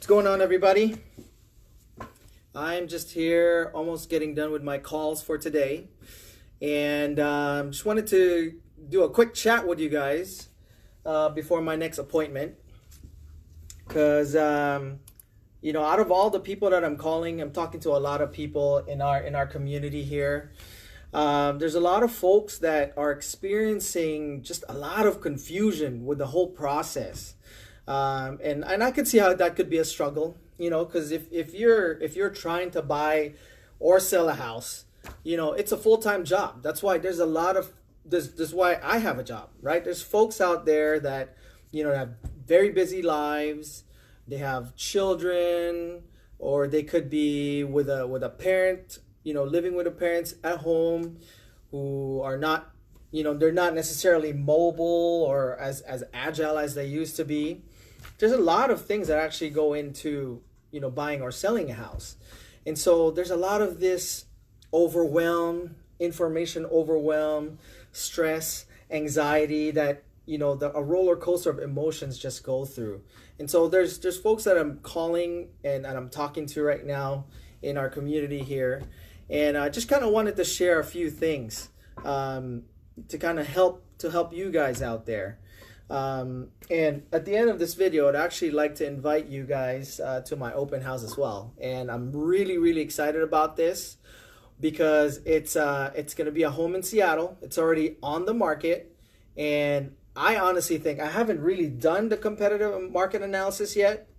going on, everybody? I'm just here almost getting done with my calls for today, and just wanted to do a quick chat with you guys before my next appointment, because out of all the people that I'm calling, I'm talking to a lot of people in our community here. There's a lot of folks that are experiencing just a lot of confusion with the whole process. And I could see how that could be a struggle, because if you're trying to buy or sell a house, it's a full-time job. That's why there's a lot of this is why I have a job, right? There's folks out there that, have very busy lives. They have children, or they could be with a parent, living with the parents at home, who are not, they're not necessarily mobile or as agile as they used to be. There's a lot of things that actually go into, buying or selling a house. And so there's a lot of this information overwhelm, stress, anxiety that, a roller coaster of emotions just go through. And so there's folks that I'm calling and I'm talking to right now in our community here. And I just kind of wanted to share a few things to kind of help you guys out there. And at the end of this video, I'd actually like to invite you guys to my open house as well. And I'm really, really excited about this because it's going to be a home in Seattle. It's already on the market. And I honestly think, I haven't really done the competitive market analysis yet,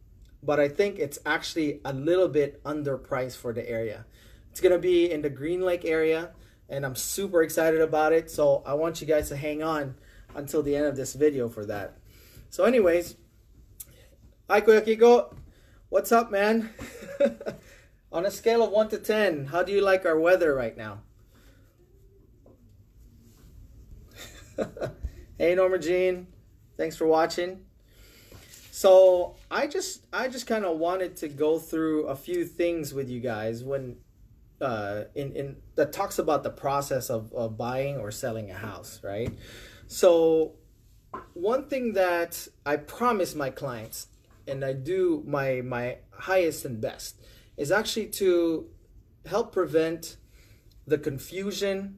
but I think it's actually a little bit underpriced for the area. It's going to be in the Green Lake area, and I'm super excited about it. So I want you guys to hang on until the end of this video for that. So anyways, hi Kuya Kiko, what's up, man? On a scale of 1 to 10, how do you like our weather right now? Hey Norma Jean, thanks for watching. So I just kind of wanted to go through a few things with you guys when in that talks about the process of buying or selling a house, right? So one thing that I promise my clients, and I do my highest and best, is actually to help prevent the confusion,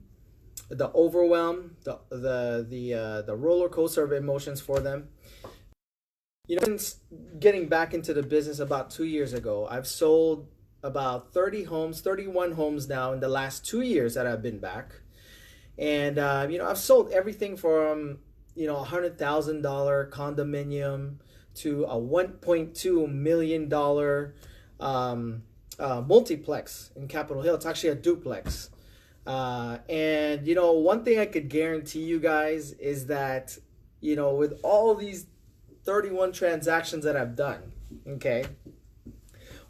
the overwhelm, the roller coaster of emotions for them. Since getting back into the business about 2 years ago, I've sold about 31 homes now in the last 2 years that I've been back. And, I've sold everything from, $100,000 condominium to a $1.2 million multiplex in Capitol Hill. It's actually a duplex. And, one thing I could guarantee you guys is that, with all these 31 transactions that I've done, okay,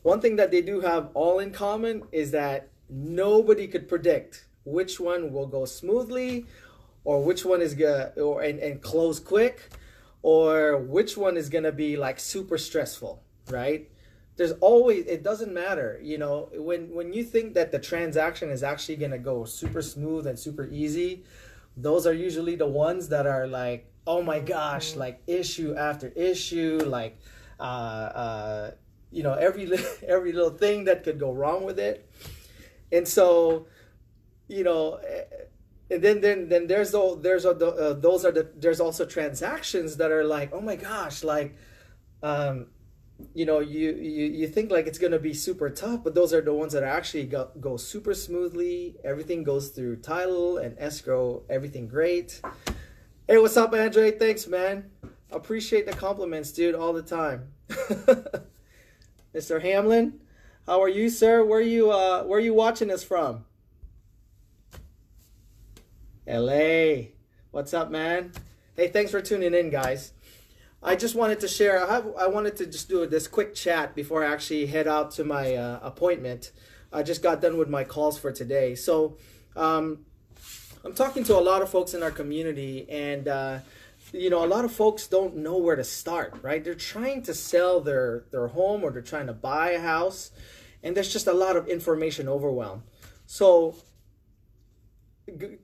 one thing that they do have all in common is that nobody could predict which one will go smoothly, or which one is gonna and close quick, or which one is gonna be like super stressful, right? There's always, it doesn't matter, when you think that the transaction is actually gonna go super smooth and super easy, those are usually the ones that are like, oh my gosh, like issue after issue, like every little thing that could go wrong with it. And so, and then there's also transactions that are like, oh my gosh, like, you think like it's gonna be super tough, but those are the ones that actually go super smoothly. Everything goes through title and escrow, everything great. Hey, what's up, Andre? Thanks, man. Appreciate the compliments, dude, all the time. Mr. Hamlin, how are you, sir? Where are you watching us from? LA. What's up, man? Hey, thanks for tuning in, guys. I just wanted to share, I wanted to just do this quick chat before I actually head out to my appointment. I just got done with my calls for today. So I'm talking to a lot of folks in our community, and a lot of folks don't know where to start, right? They're trying to sell their home, or they're trying to buy a house, and there's just a lot of information overwhelm. So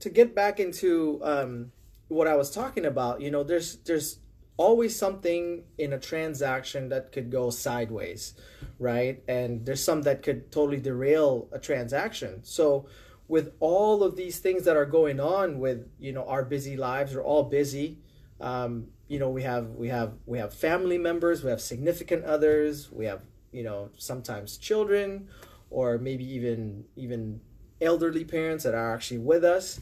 to get back into what I was talking about, there's always something in a transaction that could go sideways, right? And there's some that could totally derail a transaction. So with all of these things that are going on with, our busy lives, we're all busy. We have family members, we have significant others, we have, sometimes children, or maybe even elderly parents that are actually with us.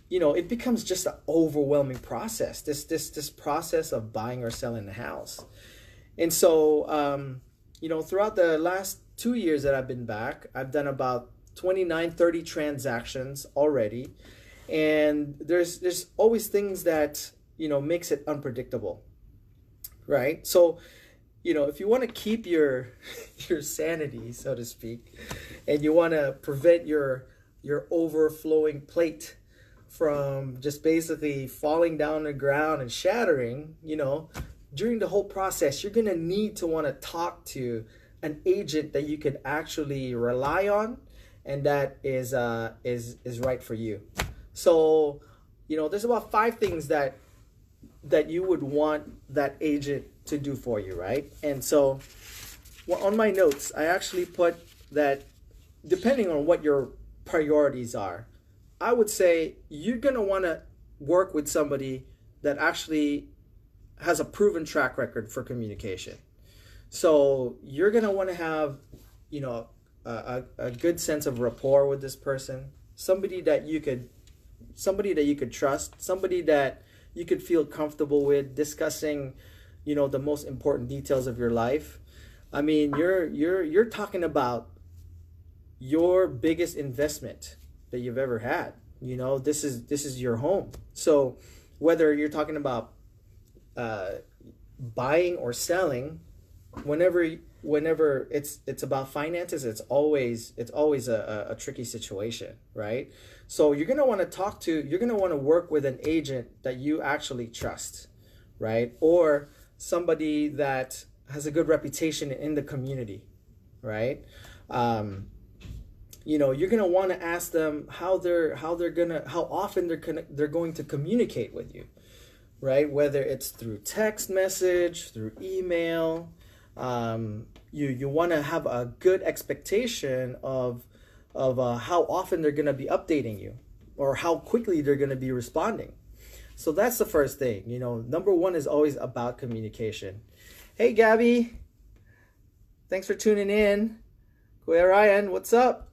It becomes just an overwhelming process. This process of buying or selling the house. And so, throughout the last 2 years that I've been back, I've done about 29, 30 transactions already. And there's always things that, makes it unpredictable, right? So, if you want to keep your your sanity, so to speak, and you want to prevent your overflowing plate from just basically falling down the ground and shattering, during the whole process, you're going to need to want to talk to an agent that you can actually rely on and that is right for you. So, there's about 5 things that you would want that agent to do for you, right? And so, on my notes, I actually put that depending on what your priorities are, I would say you're going to want to work with somebody that actually has a proven track record for communication. So you're going to want to have, a good sense of rapport with this person, somebody that you could trust, somebody that you could feel comfortable with discussing, the most important details of your life. I mean, you're talking about your biggest investment that you've ever had. This is your home. So whether you're talking about buying or selling, whenever it's about finances, it's always a tricky situation, right? So you're going to want to work with an agent that you actually trust, right? Or somebody that has a good reputation in the community, right? You're gonna want to ask them how often they're going to communicate with you, right? Whether it's through text message, through email. You want to have a good expectation of how often they're gonna be updating you, or how quickly they're gonna be responding. So that's the first thing. Number 1 is always about communication. Hey, Gabby, thanks for tuning in. Kuya Ryan, what's up?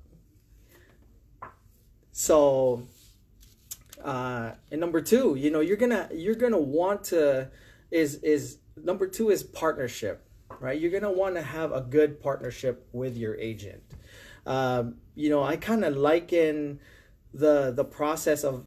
So, and number 2, you're gonna want to number 2 is partnership, right? You're gonna want to have a good partnership with your agent. I kind of liken the process of